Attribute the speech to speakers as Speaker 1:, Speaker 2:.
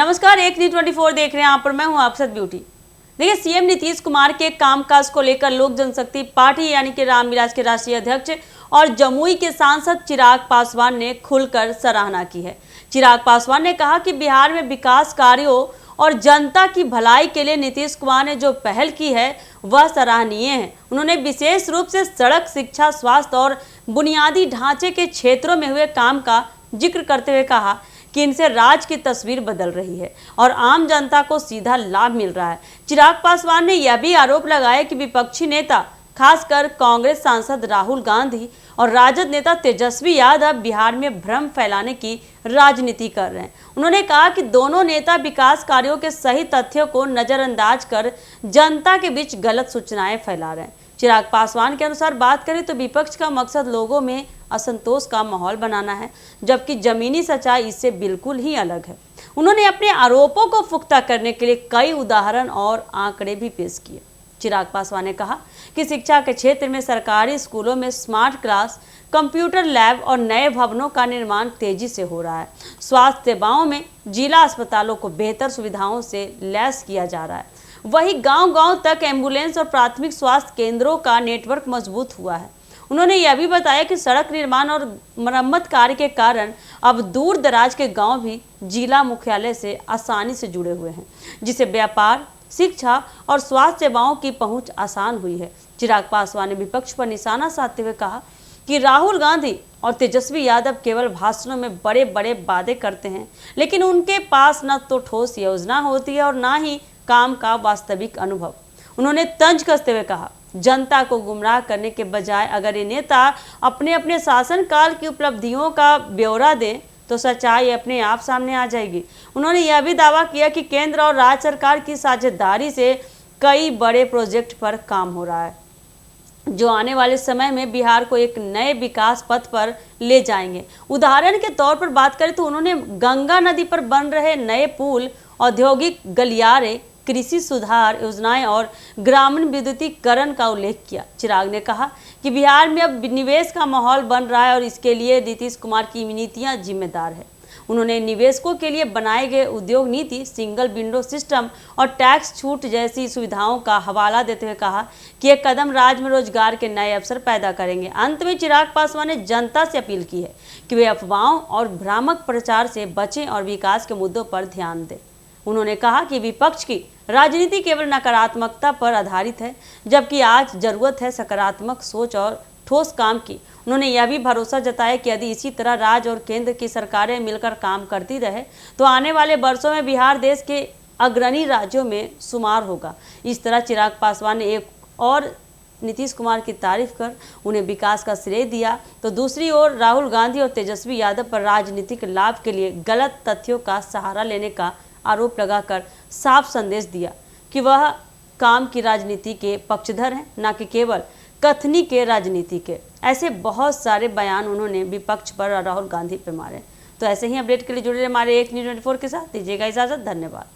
Speaker 1: नमस्कार, एक न्यूज़ 24 देख रहे हैं। यहाँ पर मैं हूँ अक्षत ब्यूटी। देखिए, सीएम नीतीश कुमार के कामकाज को लेकर लोक जनशक्ति पार्टी यानी कि रामविलास के राष्ट्रीय अध्यक्ष और जमुई के सांसद चिराग पासवान ने खुलकर सराहना की है। चिराग पासवान ने कहा कि बिहार में विकास कार्यों और जनता की भलाई के लिए नीतीश कुमार ने जो पहल की है वह सराहनीय है। उन्होंने विशेष रूप से सड़क, शिक्षा, स्वास्थ्य और बुनियादी ढांचे के क्षेत्रों में हुए काम का जिक्र करते हुए कहा कि इनसे राज्य की तस्वीर बदल रही है और आम जनता को सीधा लाभ मिल रहा है। चिराग पासवान ने यह भी आरोप लगाया कि विपक्षी नेता खासकर कांग्रेस सांसद राहुल गांधी और राजद नेता तेजस्वी यादव बिहार में भ्रम फैलाने की राजनीति कर रहे हैं। उन्होंने कहा कि दोनों नेता विकास कार्यों के सही तथ्यों को नजरअंदाज कर जनता के बीच गलत सूचनाएं फैला रहे हैं। चिराग पासवान के अनुसार बात करें तो विपक्ष का मकसद लोगों में असंतोष का माहौल बनाना है, जबकि जमीनी सच्चाई इससे बिल्कुल ही अलग है। उन्होंने अपने आरोपों को पुख्ता करने के लिए कई उदाहरण और आंकड़े भी पेश किए। चिराग पासवान ने कहा कि शिक्षा के क्षेत्र में सरकारी स्कूलों में स्मार्ट क्लास, कंप्यूटर लैब और नए भवनों का निर्माण तेजी से हो रहा है। स्वास्थ्य सेवाओं में जिला अस्पतालों को बेहतर सुविधाओं से लैस किया जा रहा है। वहीं गांव-गांव तक एम्बुलेंस और प्राथमिक स्वास्थ्य केंद्रों का नेटवर्क मजबूत हुआ है। उन्होंने यह भी बताया कि सड़क निर्माण और मरम्मत कार्य के कारण अब दूर दराज के गांव भी जिला मुख्यालय से आसानी से जुड़े हुए हैं, जिससे व्यापार, शिक्षा और स्वास्थ्य सेवाओं की पहुंच आसान हुई है। चिराग पासवान ने विपक्ष पर निशाना साधते हुए कहा कि राहुल गांधी और तेजस्वी यादव केवल भाषणों में बड़े बड़े वादे करते हैं, लेकिन उनके पास न तो ठोस योजना होती है और न ही काम का वास्तविक अनुभव। उन्होंने तंज कसते हुए कहा, जनता को गुमराह करने के बजाय अगर ये नेता अपने अपने शासनकाल की उपलब्धियों का ब्यौरा दें तो सच्चाई अपने आप सामने आ जाएगी। उन्होंने यह भी दावा किया कि केंद्र और राज्य सरकार की साझेदारी से कई बड़े प्रोजेक्ट पर काम हो रहा है, जो आने वाले समय में बिहार को एक नए विकास पथ पर ले जाएंगे। उदाहरण के तौर पर बात करें तो उन्होंने गंगा नदी पर बन रहे नए पुल, औद्योगिक गलियारे, कृषि सुधार योजनाएं और ग्रामीण विद्युतीकरण का उल्लेख किया। चिराग ने कहा कि बिहार में अब निवेश का माहौल बन रहा है और इसके लिए नीतीश कुमार की नीतियां जिम्मेदार है। उन्होंने निवेशकों के लिए बनाए गए उद्योग नीति, सिंगल विंडो सिस्टम और टैक्स छूट जैसी सुविधाओं का हवाला देते हुए कहा कि यह कदम राज्य में रोजगार के नए अवसर पैदा करेंगे। अंत में चिराग पासवान ने जनता से अपील की है कि वे अफवाहों और भ्रामक प्रचार से बचें और विकास के मुद्दों पर ध्यान दें। उन्होंने कहा कि विपक्ष की राजनीति केवल नकारात्मकता पर आधारित है, जबकि आज जरूरत है सकारात्मक सोच और ठोस काम की। उन्होंने यह भी भरोसा जताया कि यदि इसी तरह राज्य और केंद्र की सरकारें मिलकर काम करती रहे तो आने वाले वर्षों में बिहार देश के अग्रणी राज्यों में शुमार होगा। इस तरह चिराग पासवान ने एक और नीतीश कुमार की तारीफ कर उन्हें विकास का श्रेय दिया, तो दूसरी ओर राहुल गांधी और तेजस्वी यादव पर राजनीतिक लाभ के लिए गलत तथ्यों का सहारा लेने का आरोप लगाकर साफ संदेश दिया कि वह काम की राजनीति के पक्षधर हैं, न कि केवल कथनी के राजनीति के। ऐसे बहुत सारे बयान उन्होंने विपक्ष पर और राहुल गांधी पर मारे। तो ऐसे ही अपडेट के लिए जुड़े रहे हमारे एक न्यूज़ 24 के साथ। दीजिएगा इजाजत। धन्यवाद।